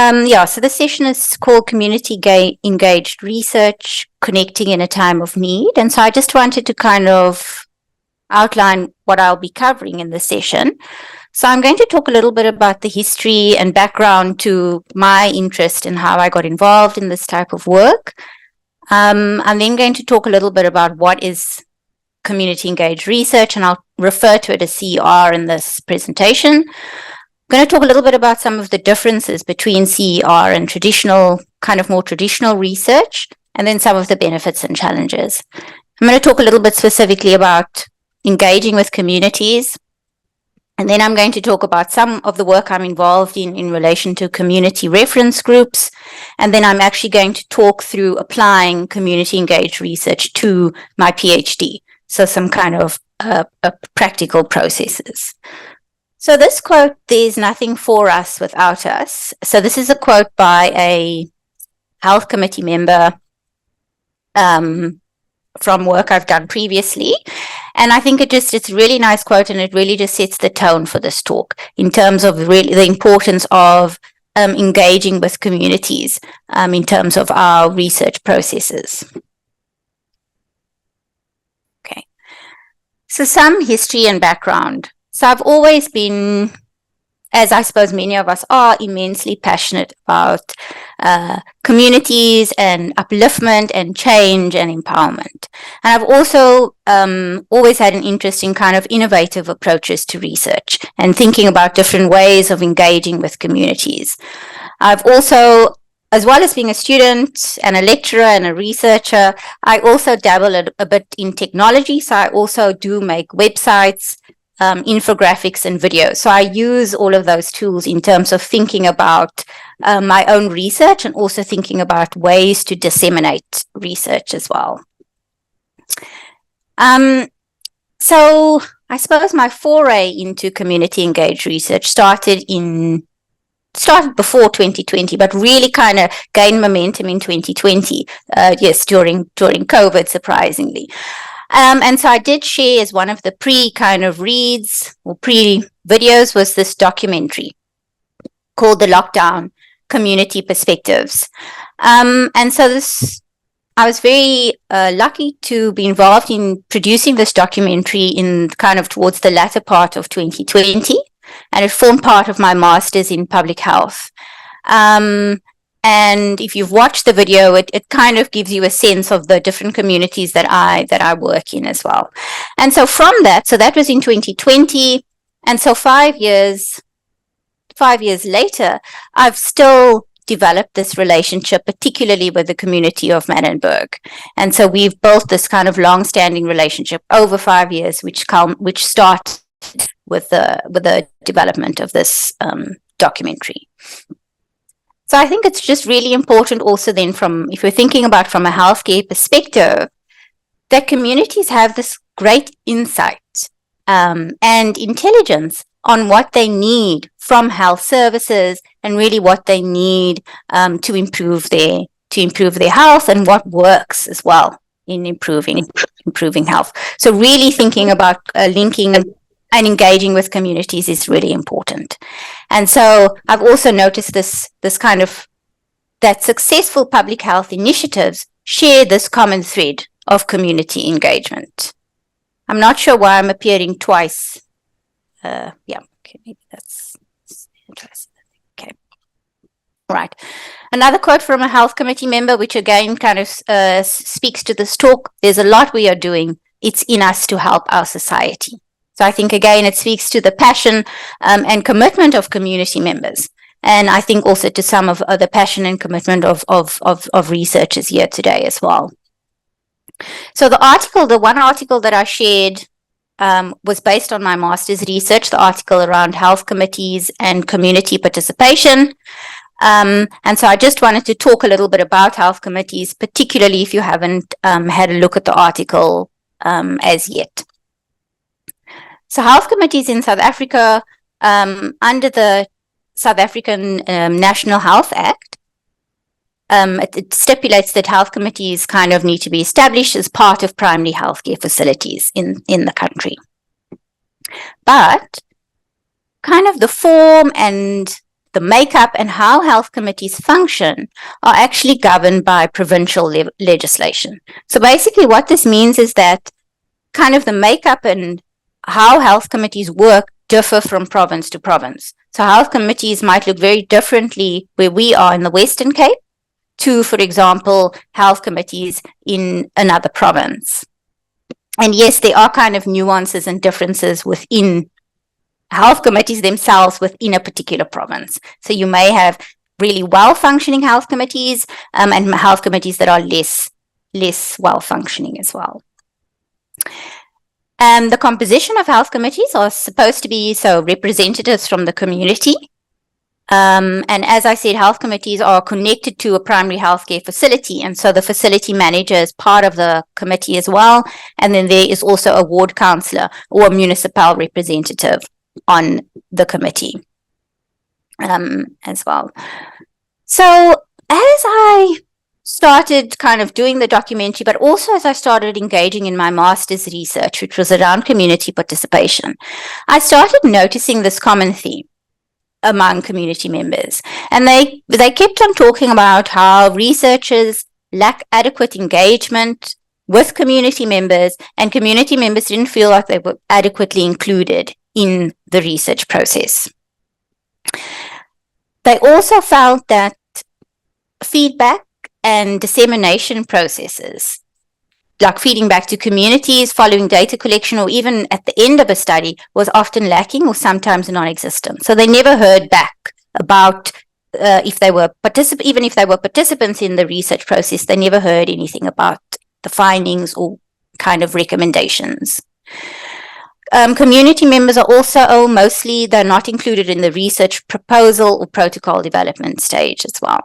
So this session is called Community Engaged Research, Connecting in a Time of Need. And so I just wanted to kind of outline what I'll be covering in this session. So I'm going to talk a little bit about the history and background to my interest and how I got involved in this type of work. I'm then going to talk a little bit about what is community engaged research, and I'll refer to it as CER in this presentation. I'm going to talk a little bit about some of the differences between CER and more traditional research, and then some of the benefits and challenges. I'm going to talk a little bit specifically about engaging with communities, and then I'm going to talk about some of the work I'm involved in relation to community reference groups, and then I'm actually going to talk through applying community engaged research to my PhD, so some kind of practical processes. So this quote, "There's nothing for us without us." So this is a quote by a health committee member from work I've done previously. And I think it's a really nice quote, and it really just sets the tone for this talk in terms of really the importance of engaging with communities in terms of our research processes. Okay. So some history and background. So I've always been, as I suppose many of us are, immensely passionate about communities and upliftment and change and empowerment. And I've also always had an interest in kind of innovative approaches to research and thinking about different ways of engaging with communities. I've also, as well as being a student and a lecturer and a researcher, I also dabble a bit in technology. So I also do make websites, infographics and videos. So I use all of those tools in terms of thinking about my own research and also thinking about ways to disseminate research as well. So I suppose my foray into community engaged research started before 2020, but really kind of gained momentum in 2020. During COVID, surprisingly. And so I did share as one of the pre-videos was this documentary called The Lockdown Community Perspectives. And so I was very lucky to be involved in producing this documentary in kind of towards the latter part of 2020. And it formed part of my master's in public health. And if you've watched the video, it kind of gives you a sense of the different communities that I work in as well. And so from that, so that was in 2020. And so 5 years later, I've still developed this relationship, particularly with the community of Manenberg. And so we've built this kind of long-standing relationship over 5 years, which started with the development of this documentary. So I think it's just really important also then if we're thinking about from a healthcare perspective, that communities have this great insight and intelligence on what they need from health services and really what they need to improve their health and what works as well in improving health. So really thinking about linking and engaging with communities is really important. And so I've also noticed this kind of that successful public health initiatives share this common thread of community engagement. I'm not sure why I'm appearing twice. Okay, maybe that's interesting. Okay. Right. Another quote from a health committee member, which again kind of speaks to this talk. There's a lot we are doing. It's in us to help our society. So I think, again, it speaks to the passion and commitment of community members. And I think also to some of the passion and commitment of researchers here today as well. So the one article that I shared was based on my master's research, the article around health committees and community participation. And so I just wanted to talk a little bit about health committees, particularly if you haven't had a look at the article as yet. So health committees in South Africa, under the South African National Health Act, it stipulates that health committees kind of need to be established as part of primary healthcare facilities in the country. But kind of the form and the makeup and how health committees function are actually governed by provincial legislation. So basically what this means is that kind of the makeup and how health committees work differ from province to province. So health committees might look very differently where we are in the Western Cape to, for example, health committees in another province. And yes, there are kind of nuances and differences within health committees themselves within a particular province. So you may have really well-functioning health committees and health committees that are less well-functioning as well. The composition of health committees are supposed to be representatives from the community. And as I said, health committees are connected to a primary healthcare facility. And so the facility manager is part of the committee as well. And then there is also a ward councillor or a municipal representative on the committee as well. So as I started kind of doing the documentary, but also as I started engaging in my master's research, which was around community participation, I started noticing this common theme among community members. And they kept on talking about how researchers lack adequate engagement with community members, and community members didn't feel like they were adequately included in the research process. They also felt that feedback and dissemination processes, like feeding back to communities, following data collection, or even at the end of a study, was often lacking or sometimes non-existent. So they never heard back about if they were even if they were participants in the research process, they never heard anything about the findings or kind of recommendations. Community members are also mostly, they're not included in the research proposal or protocol development stage as well.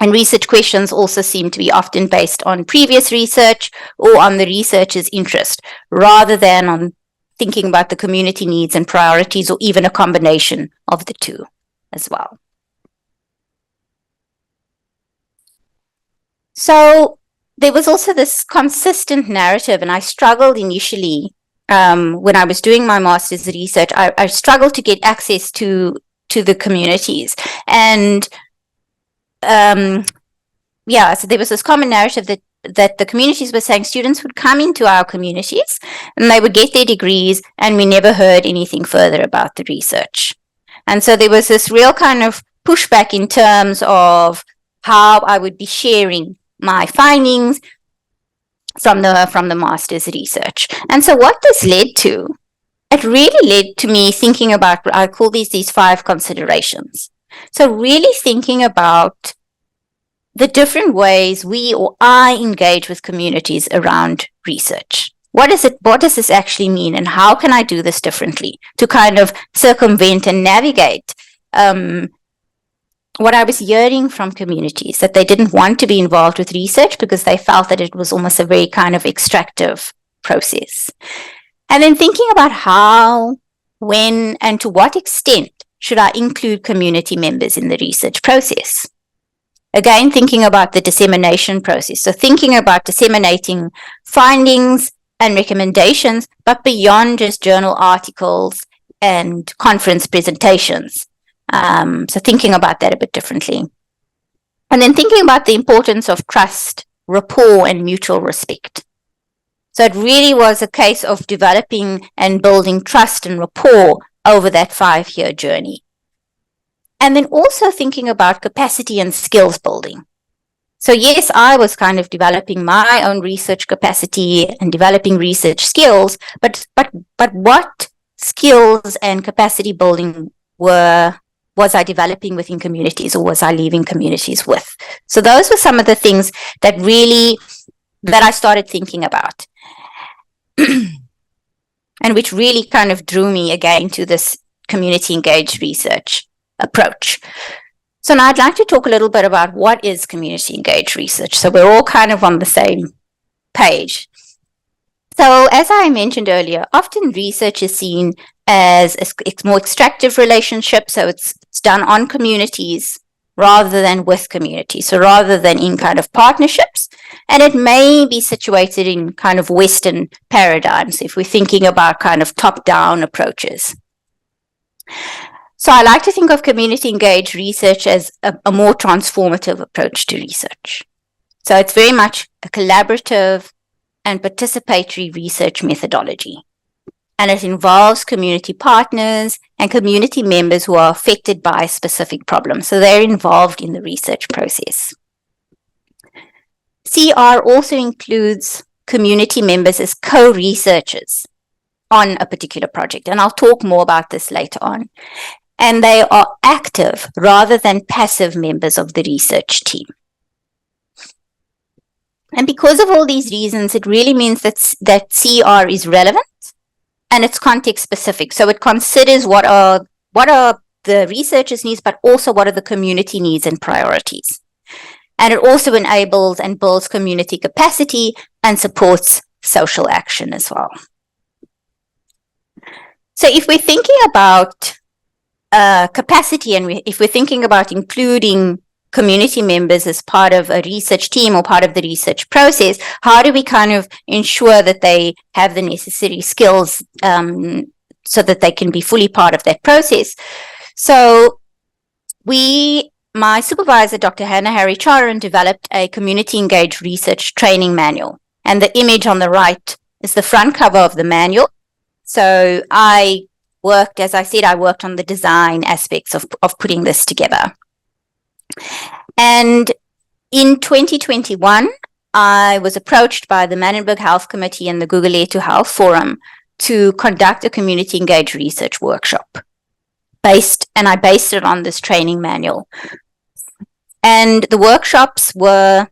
And research questions also seem to be often based on previous research or on the researcher's interest, rather than on thinking about the community needs and priorities, or even a combination of the two as well. So there was also this consistent narrative, and I struggled initially when I was doing my master's research. I struggled to get access to the communities. And so there was this common narrative that the communities were saying students would come into our communities and they would get their degrees, and we never heard anything further about the research. And so there was this real kind of pushback in terms of how I would be sharing my findings from the master's research. And so what this led to, it really led to me thinking about, I call these 5 considerations. So really thinking about the different ways we or I engage with communities around research. What does this actually mean, and how can I do this differently to kind of circumvent and navigate what I was hearing from communities, that they didn't want to be involved with research because they felt that it was almost a very kind of extractive process. And then thinking about how, when, and to what extent should I include community members in the research process. Again, thinking about the dissemination process. So thinking about disseminating findings and recommendations, but beyond just journal articles and conference presentations. So thinking about that a bit differently. And then thinking about the importance of trust, rapport, and mutual respect. So it really was a case of developing and building trust and rapport over that 5-year journey. And then also thinking about capacity and skills building. So yes, I was kind of developing my own research capacity and developing research skills, but what skills and capacity building was I developing within communities, or was I leaving communities with? So those were some of the things that I started thinking about. And which really kind of drew me again to this community engaged research approach. So now I'd like to talk a little bit about what is community engaged research, so we're all kind of on the same page. So as I mentioned earlier, often research is seen as a more extractive relationship, so it's done on communities rather than with communities, so rather than in kind of partnerships, and it may be situated in kind of Western paradigms if we're thinking about kind of top-down approaches. So I like to think of community engaged research as a more transformative approach to research. So it's very much a collaborative and participatory research methodology. And it involves community partners and community members who are affected by specific problems. So they're involved in the research process. CR also includes community members as co-researchers on a particular project. And I'll talk more about this later on. And they are active rather than passive members of the research team. And because of all these reasons, it really means that CR is relevant and it's context specific. So it considers what are the researchers' needs, but also what are the community needs and priorities. And it also enables and builds community capacity and supports social action as well. So if we're thinking about capacity and if we're thinking about including community members as part of a research team or part of the research process, how do we kind of ensure that they have the necessary skills so that they can be fully part of that process? So my supervisor, Dr. Hannah Haricharan, developed a community engaged research training manual. And the image on the right is the front cover of the manual. So I worked on the design aspects of putting this together. And in 2021, I was approached by the Manenberg Health Committee and the Gugulethu Health Forum to conduct a community engaged research workshop. I based it on this training manual. And the workshops were,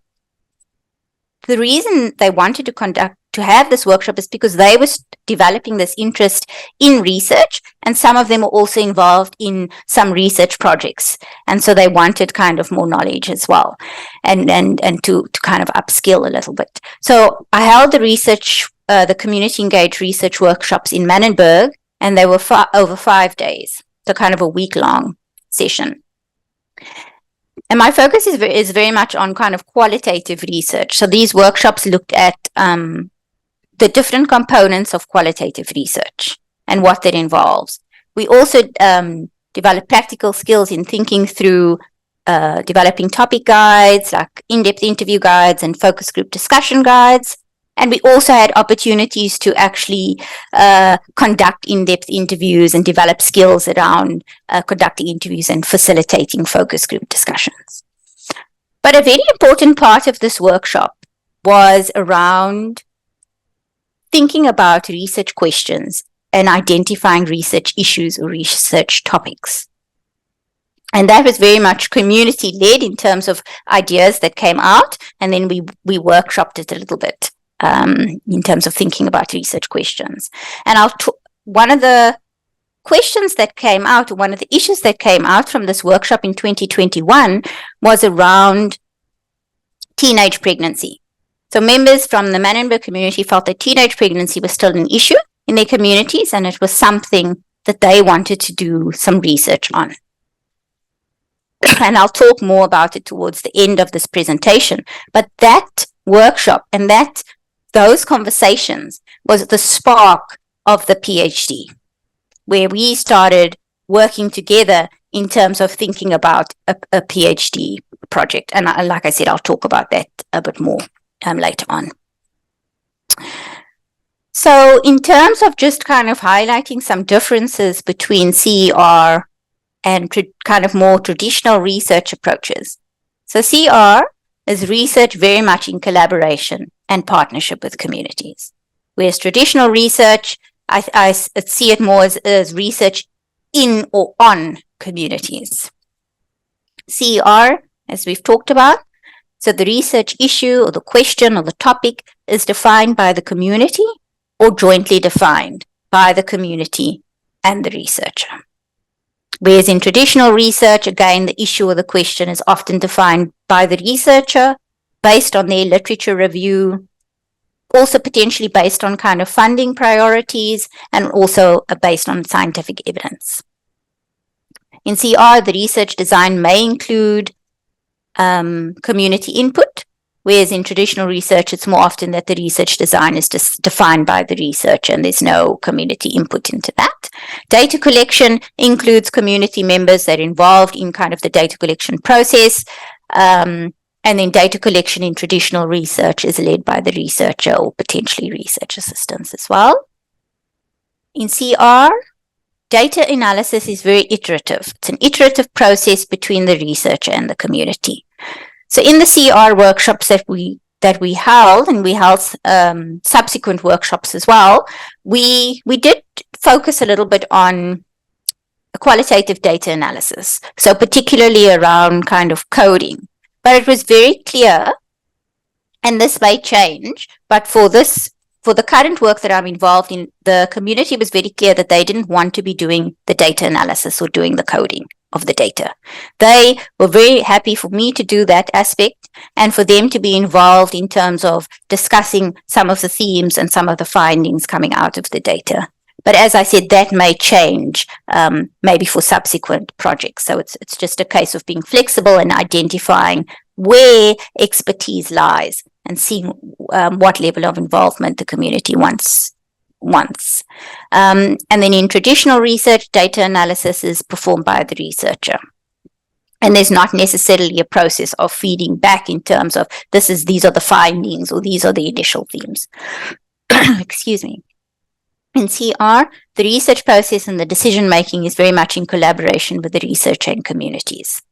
the reason they wanted to have this workshop is because they were developing this interest in research, and some of them were also involved in some research projects. And so they wanted kind of more knowledge as well, and to kind of upskill a little bit. So I held the community engaged research workshops in Manenberg, and they were over 5 days. So kind of a week-long session. And my focus is very much on kind of qualitative research. So these workshops looked at the different components of qualitative research and what that involves. We also developed practical skills in thinking through developing topic guides, like in-depth interview guides and focus group discussion guides. And we also had opportunities to actually conduct in-depth interviews and develop skills around conducting interviews and facilitating focus group discussions. But a very important part of this workshop was around thinking about research questions and identifying research issues or research topics. And that was very much community-led in terms of ideas that came out, and then we workshopped it a little bit. In terms of thinking about research questions. And one of the questions that came out, one of the issues that came out from this workshop in 2021 was around teenage pregnancy. So members from the Manenberg community felt that teenage pregnancy was still an issue in their communities, and it was something that they wanted to do some research on. And I'll talk more about it towards the end of this presentation. But that workshop and those conversations was the spark of the PhD, where we started working together in terms of thinking about a PhD project. And like I said, I'll talk about that a bit more later on. So in terms of just kind of highlighting some differences between CER and kind of more traditional research approaches. So CER is research very much in collaboration and partnership with communities. Whereas traditional research, I see it more as research in or on communities. CER, as we've talked about, so the research issue or the question or the topic is defined by the community or jointly defined by the community and the researcher. Whereas in traditional research, again, the issue or the question is often defined by the researcher based on their literature review, also potentially based on kind of funding priorities, and also based on scientific evidence. In CR, the research design may include community input, Whereas in traditional research, it's more often that the research design is just defined by the researcher and there's no community input into that. Data collection includes community members that are involved in kind of the data collection process. And then data collection in traditional research is led by the researcher or potentially research assistants as well. In CR, data analysis is very iterative. It's an iterative process between the researcher and the community. So in the CR workshops that we held, and we held subsequent workshops as well, we did focus a little bit on qualitative data analysis. So particularly around kind of coding. But it was very clear, and this may change, but for the current work that I'm involved in, the community was very clear that they didn't want to be doing the data analysis or doing the coding of the data. They were very happy for me to do that aspect and for them to be involved in terms of discussing some of the themes and some of the findings coming out of the data. But as I said, that may change maybe for subsequent projects. So it's just a case of being flexible and identifying where expertise lies and seeing what level of involvement the community wants. And then in traditional research, data analysis is performed by the researcher. And there's not necessarily a process of feeding back in terms of these are the findings or these are the initial themes. Excuse me. In CR, the research process and the decision making is very much in collaboration with the researcher and communities.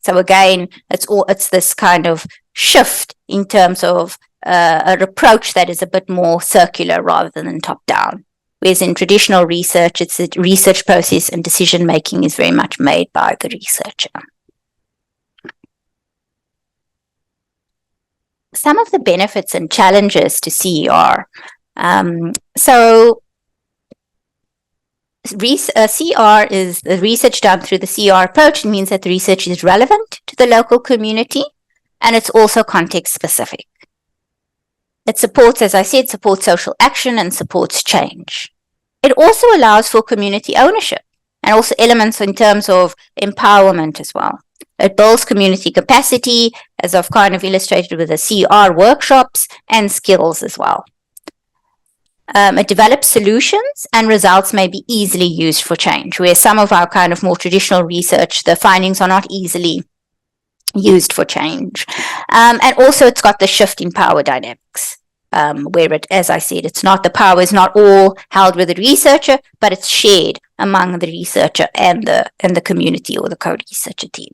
So again, it's this kind of shift in terms of an approach that is a bit more circular rather than top down. Whereas in traditional research, it's the research process and decision making is very much made by the researcher. Some of the benefits and challenges to CER. CR is the research done through the CR approach. It means that the research is relevant to the local community and it's also context specific. It supports, as I said, supports social action and supports change. It also allows for community ownership and also elements in terms of empowerment as well. It builds community capacity, as I've kind of illustrated with the CR workshops, and skills as well. It develops solutions and results may be easily used for change, where some of our kind of more traditional research, the findings are not easily used for change. And also it's got the shift in power dynamics, where it, as I said, the power is not all held with the researcher, but it's shared among the researcher and the community or the co-researcher team.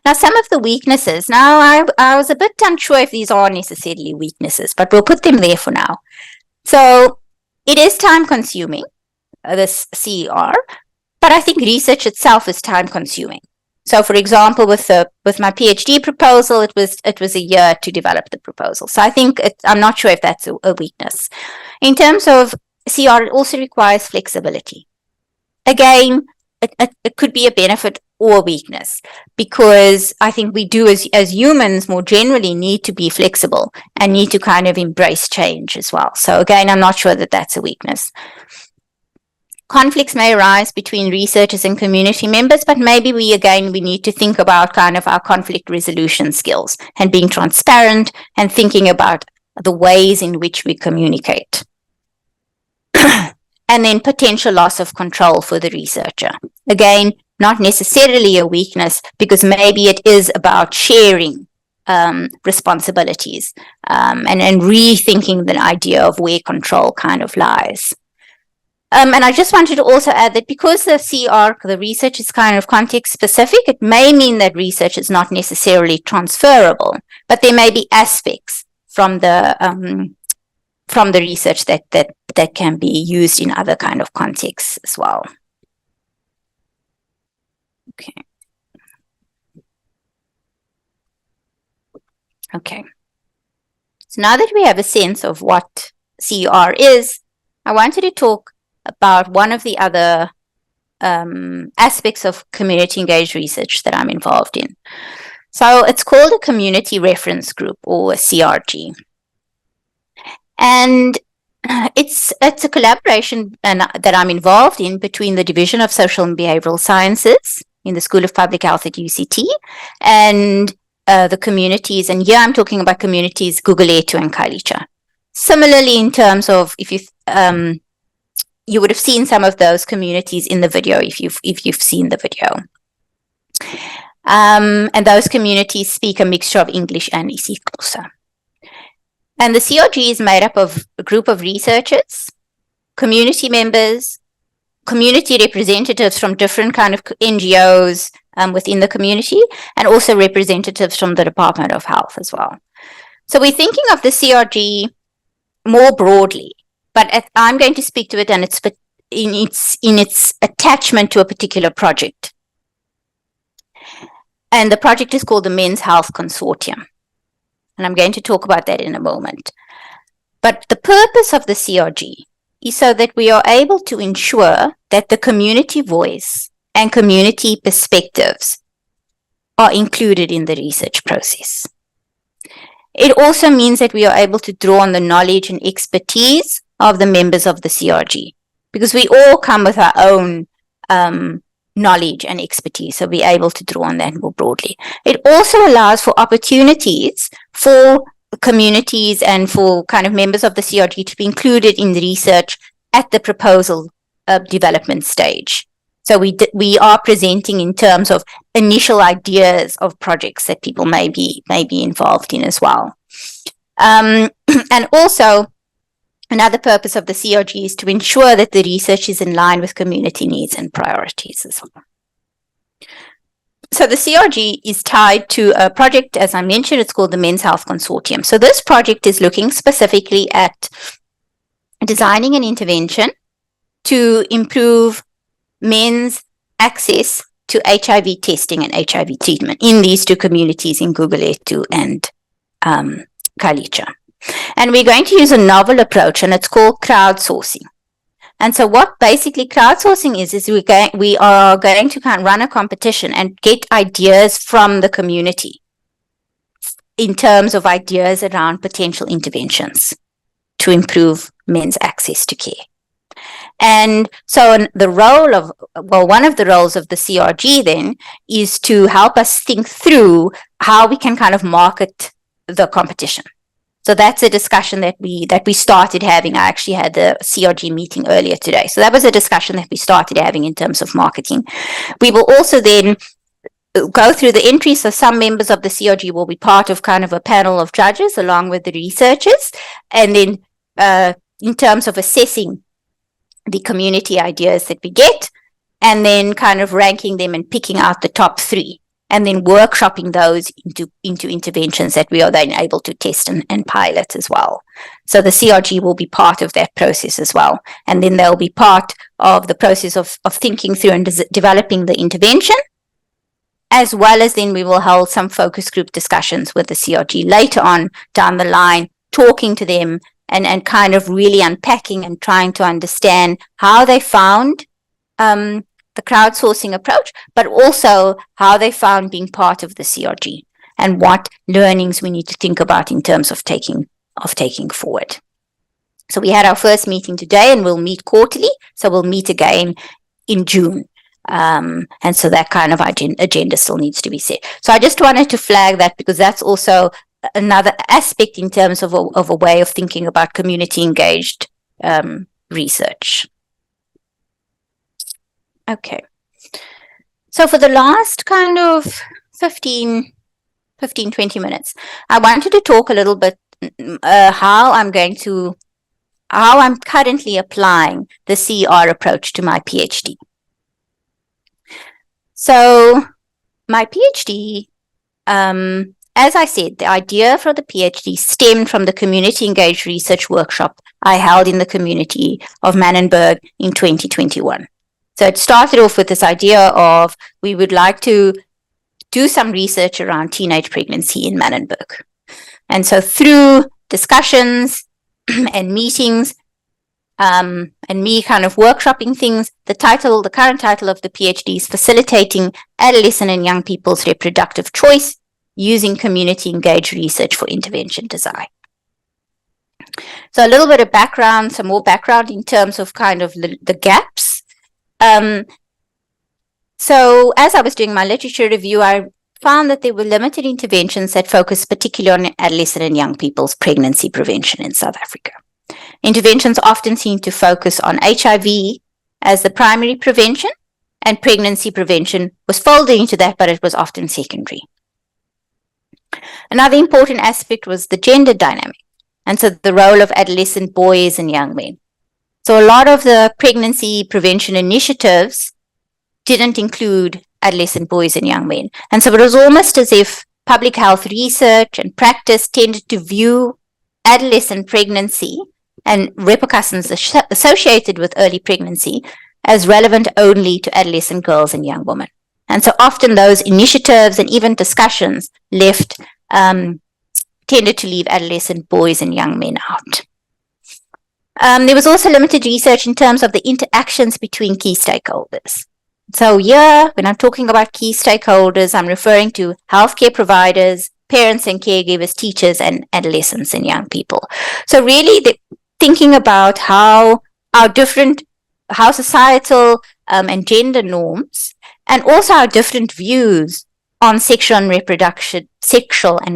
Now, some of the weaknesses. Now, I was a bit unsure if these are necessarily weaknesses, but we'll put them there for now. So it is time consuming, this CER, but I think research itself is time consuming. So for example, with my PhD proposal, it was a year to develop the proposal. So I think I'm not sure if that's a weakness. In terms of CER, it also requires flexibility. Again, it could be a benefit or a weakness, because I think we do as humans more generally need to be flexible and need to kind of embrace change as well. So again, I'm not sure that that's a weakness. Conflicts may arise between researchers and community members, but maybe we need to think about kind of our conflict resolution skills and being transparent and thinking about the ways in which we communicate. And then potential loss of control for the researcher. Again, not necessarily a weakness, because maybe it is about sharing responsibilities and rethinking the idea of where control kind of lies. And I just wanted to also add that because the research is kind of context specific, it may mean that research is not necessarily transferable, but there may be aspects from the research that can be used in other kind of contexts as well. Okay. So now that we have a sense of what CER is, I wanted to talk about one of the other aspects of community engaged research that I'm involved in. So it's called a community reference group, or a CRG. And it's a collaboration that I'm involved in between the Division of Social and Behavioral Sciences in the School of Public Health at UCT and the communities, and here I'm talking about communities Gugulethu and Khayelitsha. Similarly, in terms of, if you you would have seen some of those communities in the video if you've seen the video. And those communities speak a mixture of English and isiXhosa. And the CRG is made up of a group of researchers, community members, community representatives from different kind of NGOs within the community, and also representatives from the Department of Health as well. So we're thinking of the CRG more broadly, but I'm going to speak to it and in its attachment to a particular project. And the project is called the Men's Health Consortium. And I'm going to talk about that in a moment. But the purpose of the CRG is so that we are able to ensure that the community voice and community perspectives are included in the research process. It also means that we are able to draw on the knowledge and expertise of the members of the CRG, because we all come with our own knowledge and expertise, so we're able to draw on that more broadly. It also allows for opportunities for communities and for kind of members of the CRG to be included in the research at the proposal development stage. So we are presenting in terms of initial ideas of projects that people may be involved in as well. And also, another purpose of the CRG is to ensure that the research is in line with community needs and priorities as well. So the CRG is tied to a project, as I mentioned, it's called the Men's Health Consortium. So this project is looking specifically at designing an intervention to improve men's access to HIV testing and HIV treatment in these two communities in Gugulethu and Khayelitsha. And we're going to use a novel approach, and it's called crowdsourcing. And so what basically crowdsourcing is we are going to kind of run a competition and get ideas from the community in terms of ideas around potential interventions to improve men's access to care. And so the role of, well, one of the roles of the CRG then is to help us think through how we can kind of market the competition. So that's a discussion that we started having. I actually had the CRG meeting earlier today. So that was a discussion that we started having in terms of marketing. We will also then go through the entries. So some members of the CRG will be part of kind of a panel of judges along with the researchers. And then in terms of assessing the community ideas that we get, and then kind of ranking them and picking out the top 3. And then workshopping those into interventions that we are then able to test and pilot as well. So the CRG will be part of that process as well. And then they'll be part of the process of thinking through and developing the intervention, as well as then we will hold some focus group discussions with the CRG later on down the line, talking to them and kind of really unpacking and trying to understand how they found the crowdsourcing approach, but also how they found being part of the CRG and what learnings we need to think about in terms of taking forward. So we had our first meeting today, and we'll meet quarterly. So we'll meet again in June. And so that kind of agenda still needs to be set. So I just wanted to flag that because that's also another aspect in terms of a way of thinking about community engaged research. Okay. So for the last kind of 15, 20 minutes, I wanted to talk a little bit how I'm currently applying the CR approach to my PhD. So my PhD, as I said, the idea for the PhD stemmed from the community engaged research workshop I held in the community of Manenberg in 2021. So it started off with this idea of we would like to do some research around teenage pregnancy in Manenberg. And so through discussions and meetings and me kind of workshopping things, the current title of the PhD is Facilitating Adolescent and Young People's Reproductive Choice Using Community Engaged Research for Intervention Design. So a little bit of background, some more background in terms of kind of the gaps. So as I was doing my literature review, I found that there were limited interventions that focused particularly on adolescent and young people's pregnancy prevention in South Africa. Interventions often seem to focus on HIV as the primary prevention, and pregnancy prevention was folded into that, but it was often secondary. Another important aspect was the gender dynamic, and so the role of adolescent boys and young men. So a lot of the pregnancy prevention initiatives didn't include adolescent boys and young men. And so it was almost as if public health research and practice tended to view adolescent pregnancy and repercussions associated with early pregnancy as relevant only to adolescent girls and young women. And so often those initiatives and even discussions tended to leave adolescent boys and young men out. There was also limited research in terms of the interactions between key stakeholders. So here, when I'm talking about key stakeholders, I'm referring to healthcare providers, parents and caregivers, teachers, and adolescents and young people. So really thinking about how societal and gender norms, and also our different views on sexual and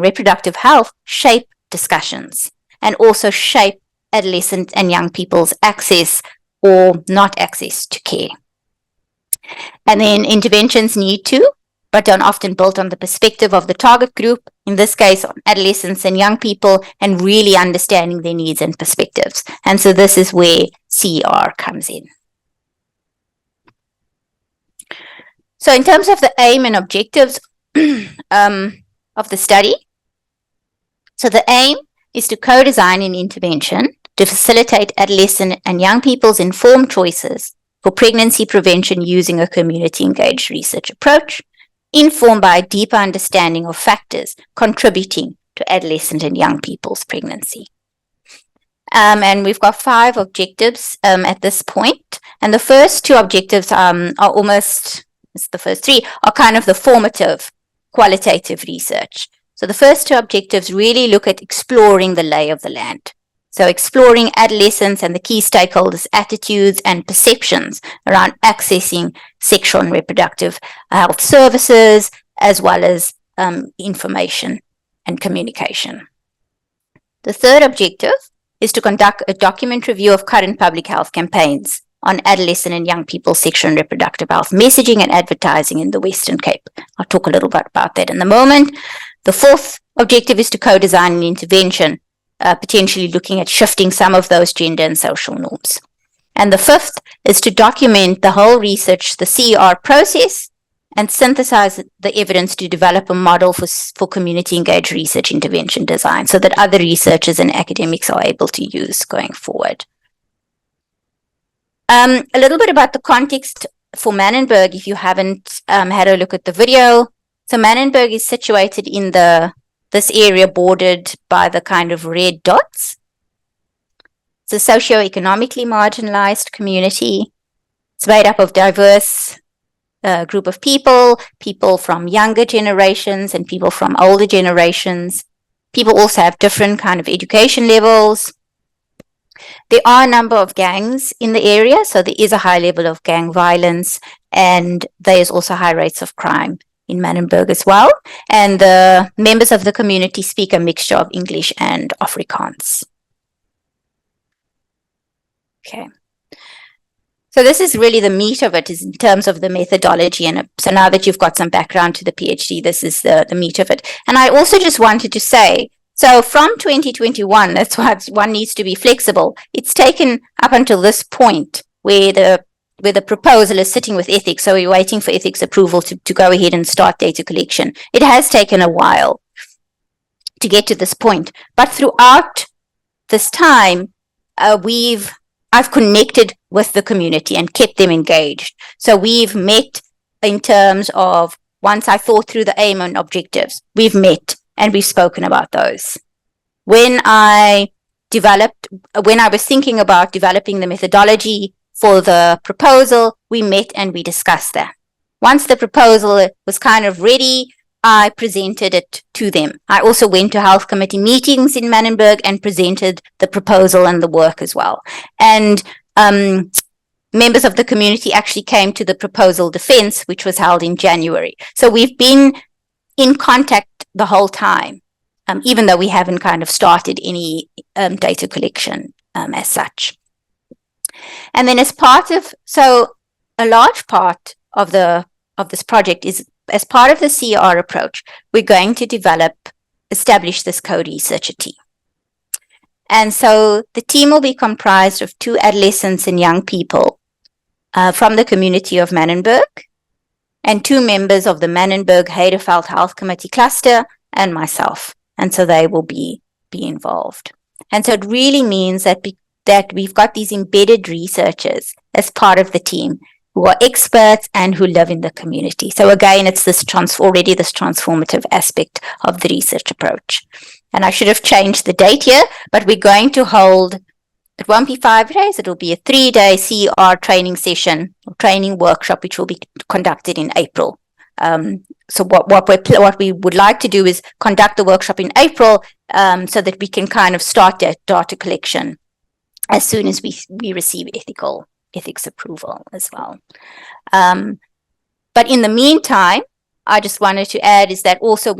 reproductive health shape discussions and also shape adolescent and young people's access or not access to care. And then interventions need to, but don't often build on the perspective of the target group, in this case on adolescents and young people, and really understanding their needs and perspectives. And so this is where CER comes in. So in terms of the aim and objectives of the study, so the aim is to co-design an intervention to facilitate adolescent and young people's informed choices for pregnancy prevention using a community-engaged research approach, informed by a deeper understanding of factors contributing to adolescent and young people's pregnancy. And we've got 5 objectives at this point. And the first 2 objectives the first 3 are kind of the formative qualitative research. So the first 2 objectives really look at exploring the lay of the land. So exploring adolescents and the key stakeholders' attitudes and perceptions around accessing sexual and reproductive health services, as well as information and communication. The third objective is to conduct a document review of current public health campaigns on adolescent and young people's sexual and reproductive health messaging and advertising in the Western Cape. I'll talk a little bit about that in a moment. The fourth objective is to co-design an intervention, potentially looking at shifting some of those gender and social norms. And the fifth is to document the whole research, the CER process, and synthesize the evidence to develop a model for community-engaged research intervention design so that other researchers and academics are able to use going forward. A little bit about the context for Manenberg, if you haven't had a look at the video. So Manenberg is situated in this area bordered by the kind of red dots. It's a socioeconomically marginalized community. It's made up of diverse group of people from younger generations and people from older generations. People also have different kind of education levels. There are a number of gangs in the area, so there is a high level of gang violence, and there is also high rates of crime in Manenberg as well. And the members of the community speak a mixture of English and Afrikaans. Okay. So this is really the meat of it, is in terms of the methodology. And so now that you've got some background to the PhD, this is the meat of it. And I also just wanted to say, so from 2021, that's why one needs to be flexible. It's taken up until this point where the proposal is sitting with ethics. So we're waiting for ethics approval to go ahead and start data collection. It has taken a while to get to this point. But throughout this time, I've connected with the community and kept them engaged. So we've met in terms of, once I thought through the aim and objectives, we've met and we've spoken about those. When I was thinking about developing the methodology for the proposal, we met and we discussed that. Once the proposal was kind of ready, I presented it to them. I also went to health committee meetings in Manenberg and presented the proposal and the work as well. And members of the community actually came to the proposal defense, which was held in January. So we've been in contact the whole time, even though we haven't kind of started any data collection as such. And then a large part of this project is, as part of the CR approach, we're going to establish this co-researcher team. And so the team will be comprised of 2 adolescents and young people from the community of Mannenberg, and 2 members of the Mannenberg-Heideveld Health Committee cluster, and myself. And so they will be involved. And so it really means that we've got these embedded researchers as part of the team who are experts and who live in the community. So again, it's this transformative aspect of the research approach. And I should have changed the date here, but we're going to hold, it won't be 5 days, it'll be a 3-day CR training session, or training workshop, which will be conducted in April. So what we would like to do is conduct the workshop in April, so that we can kind of start that data collection as soon as we receive ethics approval as well. But in the meantime, I just wanted to add is that also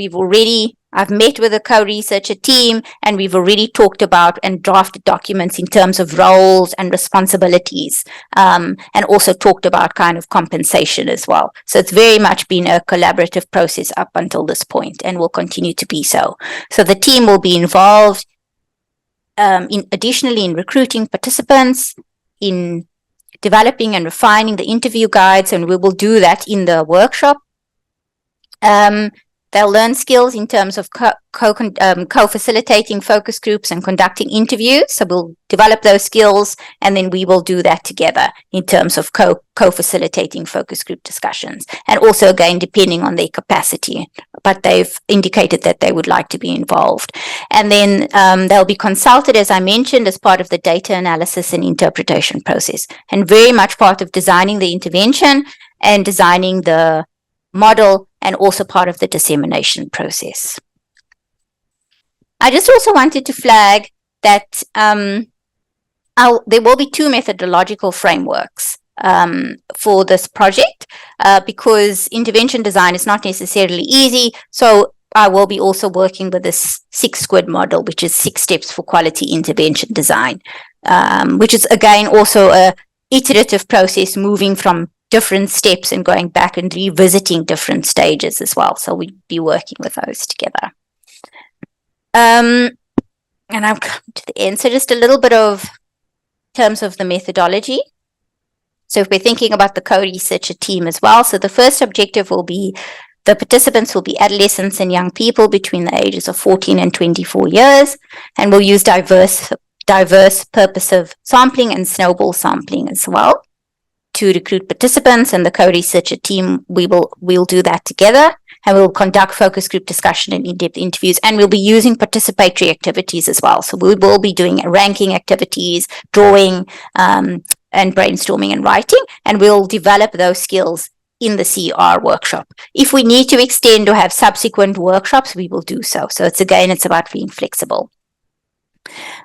I've met with a co-researcher team, and we've already talked about and drafted documents in terms of roles and responsibilities, and also talked about kind of compensation as well. So it's very much been a collaborative process up until this point, and will continue to be so. So the team will be involved additionally in recruiting participants, in developing and refining the interview guides, and we will do that in the workshop. They'll learn skills in terms of co-facilitating focus groups and conducting interviews. So we'll develop those skills, and then we will do that together in terms of co-facilitating focus group discussions. And also, again, depending on their capacity, but they've indicated that they would like to be involved. And then they'll be consulted, as I mentioned, as part of the data analysis and interpretation process, and very much part of designing the intervention and designing the model, and also part of the dissemination process. I just also wanted to flag that there will be 2 methodological frameworks for this project, because intervention design is not necessarily easy. So I will be also working with this 6 squid model, which is 6 steps for quality intervention design, which is again also a iterative process, moving from different steps and going back and revisiting different stages as well. So we'd be working with those together. And I've come to the end. So just a little bit of terms of the methodology. So if we're thinking about the co-researcher team as well, so the first objective will be the participants will be adolescents and young people between the ages of 14 and 24 years, and we'll use diverse purposive sampling and snowball sampling as well to recruit participants. And the co-researcher team, we'll do that together, and we'll conduct focus group discussion and in-depth interviews, and we'll be using participatory activities as well. So we will be doing ranking activities, drawing, and brainstorming and writing, and we'll develop those skills in the CR workshop. If we need to extend or have subsequent workshops, we will do so. So it's about being flexible.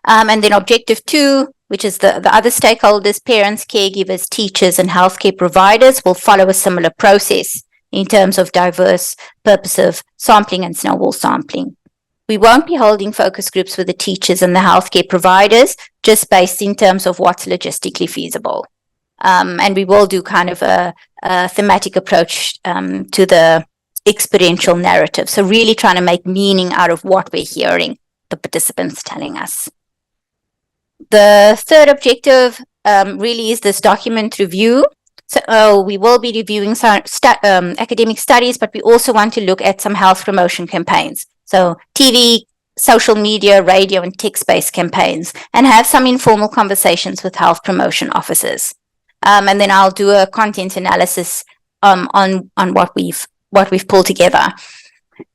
And then objective 2, which is the other stakeholders, parents, caregivers, teachers, and healthcare providers, will follow a similar process in terms of diverse purposive sampling and snowball sampling. We won't be holding focus groups with the teachers and the healthcare providers, just based in terms of what's logistically feasible. And we will do kind of a thematic approach to the experiential narrative. So really trying to make meaning out of what we're hearing the participants telling us. The third objective really is this document review. So we will be reviewing some academic studies, but we also want to look at some health promotion campaigns. So TV, social media, radio, and text-based campaigns, and have some informal conversations with health promotion officers. And then I'll do a content analysis on what we've pulled together.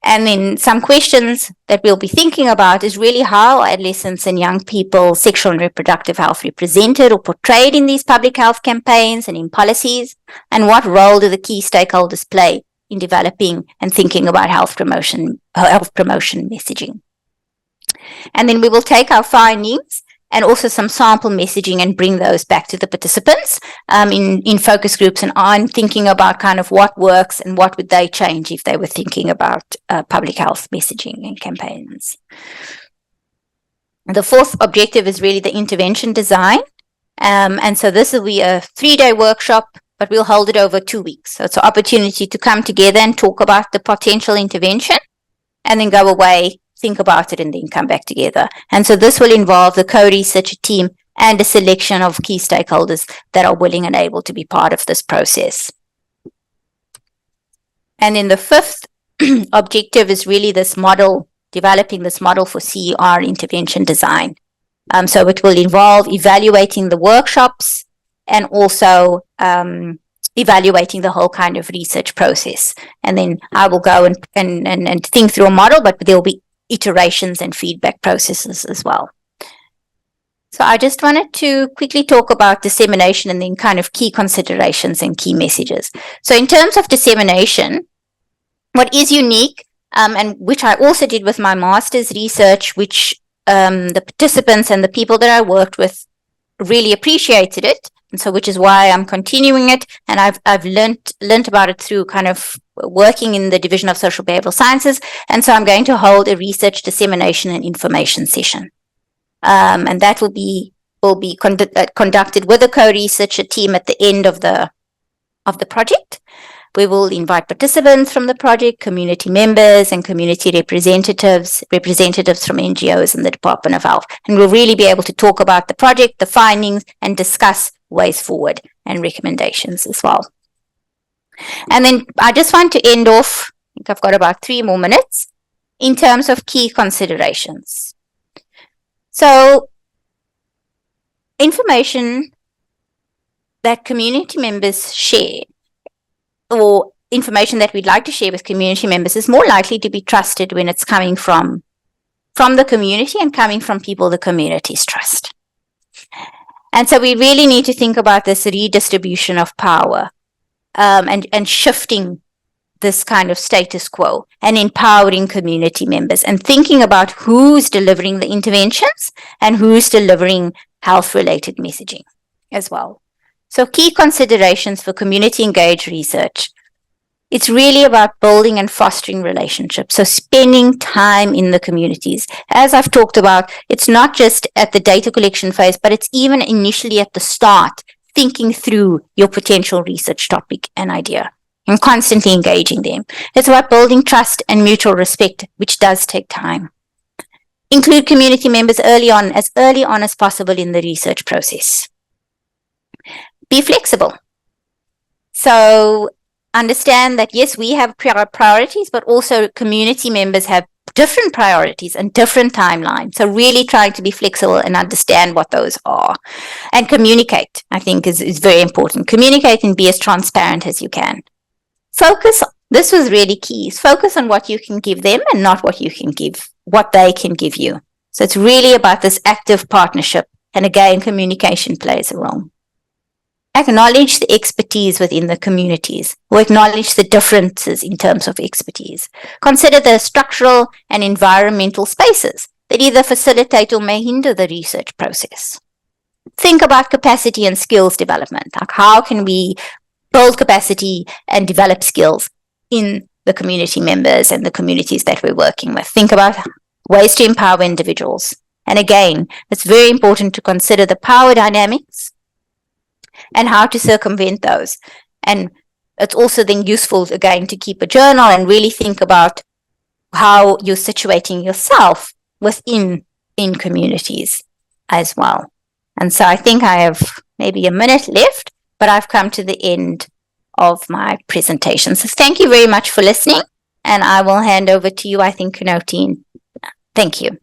And then some questions that we'll be thinking about is really how adolescents and young people sexual and reproductive health represented or portrayed in these public health campaigns and in policies, and what role do the key stakeholders play in developing and thinking about health promotion messaging. And then we will take our findings and also some sample messaging, and bring those back to the participants in focus groups, and on thinking about kind of what works and what would they change if they were thinking about public health messaging and campaigns. The fourth objective is really the intervention design. And so this will be a 3-day workshop, but we'll hold it over 2 weeks. So it's an opportunity to come together and talk about the potential intervention, and then go away, think about it, and then come back together. And so this will involve the co-researcher team and a selection of key stakeholders that are willing and able to be part of this process. And then the fifth objective is really this model, developing this model for CER intervention design. So it will involve evaluating the workshops and also evaluating the whole kind of research process. And then I will go and think through a model, but there will be iterations and feedback processes as well. So I just wanted to quickly talk about dissemination and then kind of key considerations and key messages. So in terms of dissemination, what is unique, and which I also did with my master's research, which the participants and the people that I worked with really appreciated it, and so which is why I'm continuing it, and I've learnt about it through kind of working in the Division of Social Behavioral Sciences, and so I'm going to hold a research dissemination and information session, and that will be conducted with a co-researcher team at the end of the project. We will invite participants from the project, community members and community representatives from NGOs and the Department of Health. And we'll really be able to talk about the project, the findings, and discuss ways forward and recommendations as well. And then I just want to end off, I think I've got about 3 more minutes, in terms of key considerations. So, information that community members share, or information that we'd like to share with community members, is more likely to be trusted when it's coming from the community and coming from people the communities trust. And so we really need to think about this redistribution of power, and shifting this kind of status quo and empowering community members, and thinking about who's delivering the interventions and who's delivering health-related messaging as well. So key considerations for community engaged research. It's really about building and fostering relationships. So spending time in the communities. As I've talked about, it's not just at the data collection phase, but it's even initially at the start, thinking through your potential research topic and idea and constantly engaging them. It's about building trust and mutual respect, which does take time. Include community members early on as possible in the research process. Be flexible. So understand that, yes, we have priorities, but also community members have different priorities and different timelines. So really trying to be flexible and understand what those are. And communicate, I think, is very important. Communicate and be as transparent as you can. Focus, this was really key, focus on what you can give them and not what they can give you. So it's really about this active partnership. And again, communication plays a role. Acknowledge the expertise within the communities, or acknowledge the differences in terms of expertise. Consider the structural and environmental spaces that either facilitate or may hinder the research process. Think about capacity and skills development. Like, how can we build capacity and develop skills in the community members and the communities that we're working with? Think about ways to empower individuals. And again, it's very important to consider the power dynamics and how to circumvent those. And it's also then useful, again, to keep a journal and really think about how you're situating yourself within communities as well. And so I think I have maybe a minute left, but I've come to the end of my presentation. So thank you very much for listening, and I will hand over to you, I think, Kunotine. Thank you.